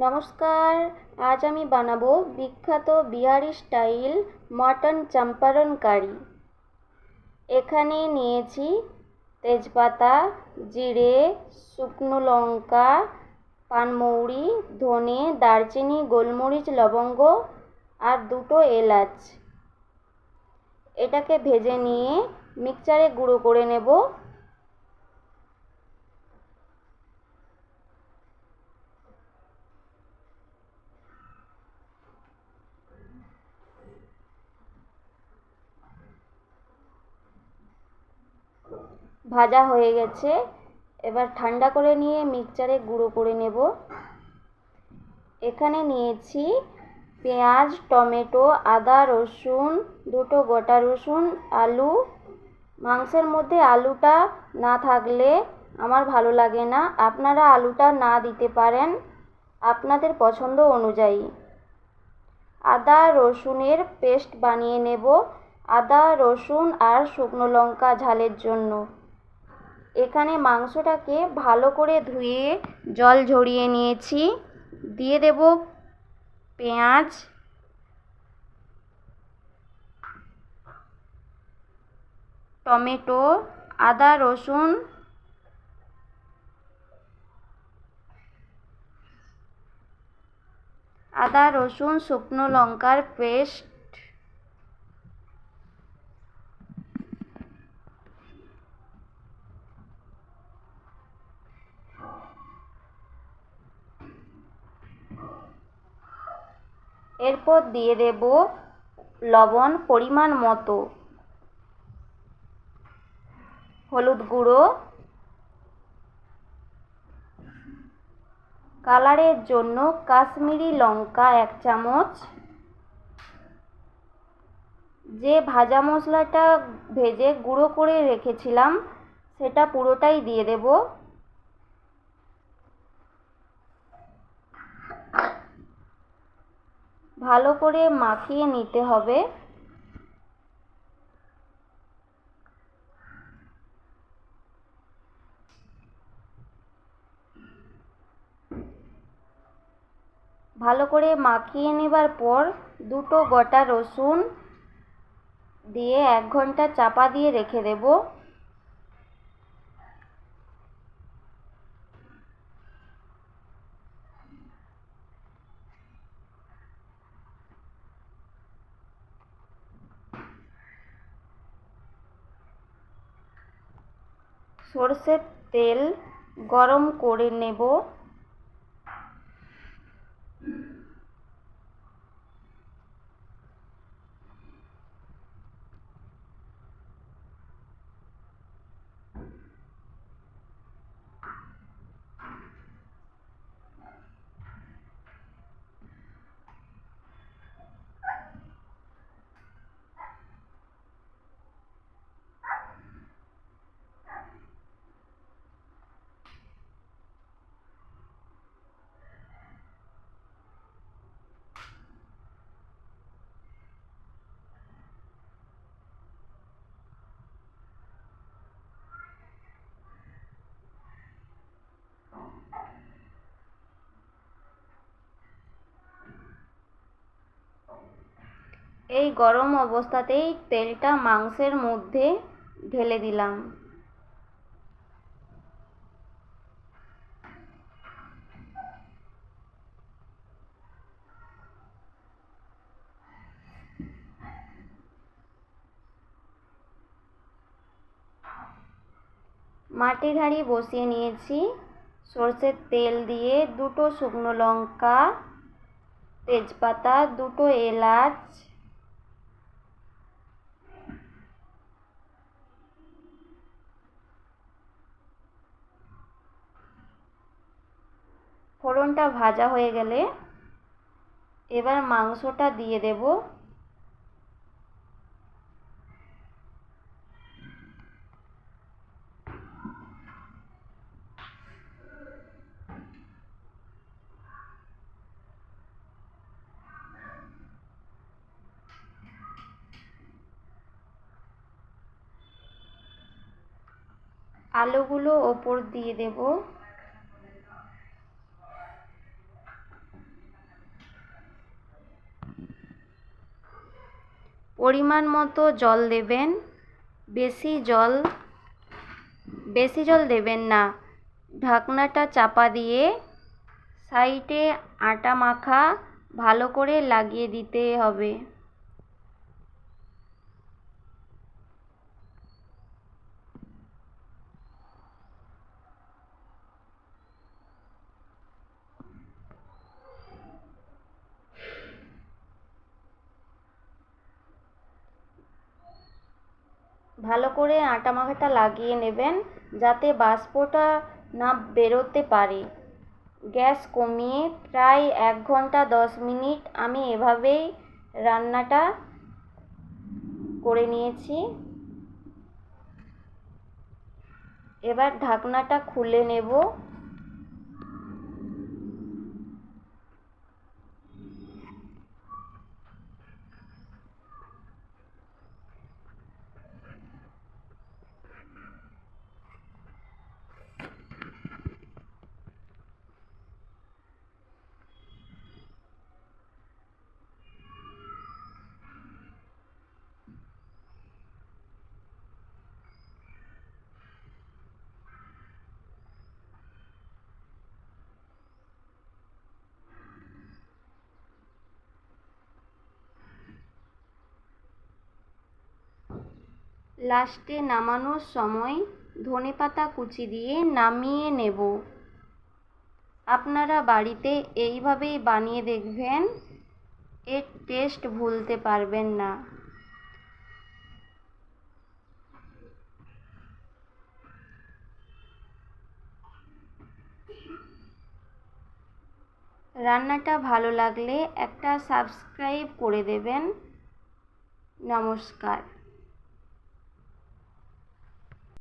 নমস্কার। আজ আমি বানাবো বিখ্যাত বিহারি স্টাইল মাটন চম্পারন কারি। এখানে নিয়েছি তেজপাতা, জিরে, শুকনো লঙ্কা, পানমৌরি, ধনে, দারচিনি, গোলমরিচ, লবঙ্গ আর দুটো এলাচ। এটাকে ভেজে নিয়ে মিক্সচারে গুঁড়ো করে নেব। ভাজা হয়ে গেছে, এবার ঠান্ডা করে নিয়ে মিক্সচারে গুঁড়ো করে নেব। এখানে নিয়েছি পেঁয়াজ, টমেটো, আদা, রসুন, দুটো গোটা রসুন, আলু। মাংসের মধ্যে আলুটা না থাকলে আমার ভালো লাগে না, আপনারা আলুটা না দিতে পারেন আপনাদের পছন্দ অনুযায়ী। আদা রসুনের পেস্ট বানিয়ে নেব, আদা রসুন আর শুকনো লঙ্কা ঝালের জন্য। এখানে মাংসটাকে ভালো করে ধুয়ে জল ঝরিয়ে নিয়েছি। দিয়ে দেব পেঁয়াজ, টমেটো, আদা রসুন, শুকনো লঙ্কার পেস্ট, এরপর দিয়ে দেব লবণ পরিমাণ মতো, হলুদ গুঁড়ো, কালারের জন্য কাশ্মীরি লঙ্কা 1 চামচ, যে ভাজা মশলাটা ভেজে গুঁড়ো করে রেখেছিলাম সেটা পুরোটাই দিয়ে দেব। ভালো করে মাখিয়ে নিতে হবে। ভালো করে মাখিয়ে নেবার পর দুটো গোটা রসুন দিয়ে 1 ঘন্টা চাপা দিয়ে রেখে দেব। সরষের তেল গরম করে নেব। এই গরম অবস্থাতেই তেলটা মাংসের মধ্যে ঢেলে দিলাম। মাটির হাঁড়ি বসিয়ে নিয়েছি, সরষের তেল দিয়ে দুটো শুকনো লঙ্কা, তেজপাতা, দুটো এলাচ, ফোড়নটা ভাজা হয়ে গেলে এবার মাংসটা দিয়ে দেব। আলুগুলো ওপর দিয়ে দেব। পরিমাণ মতো জল দেবেন, বেশি জল দেবেন না। ঢাকনাটা চাপা দিয়ে সাইডে আটা মাখা ভালো করে লাগিয়ে দিতে হবে। ভালো করে আটা মাখাটা লাগিয়ে নেবেন যাতে বাষ্পটা না বেরোতে পারে। গ্যাস কমিয়ে প্রায় 1 ঘন্টা 10 মিনিট আমি এভাবেই রান্নাটা করে নিয়েছি। এবার ঢাকনাটা খুলে নেব। লাস্টে নামানোর সময় ধনেপাতা কুচি দিয়ে নামিয়ে নেব। আপনারা বাড়িতে এইভাবেই বানিয়ে দেখবেন, এর টেস্ট ভুলতে পারবেন না। রান্নাটা ভালো লাগলে একটা সাবস্ক্রাইব করে দেবেন। নমস্কার।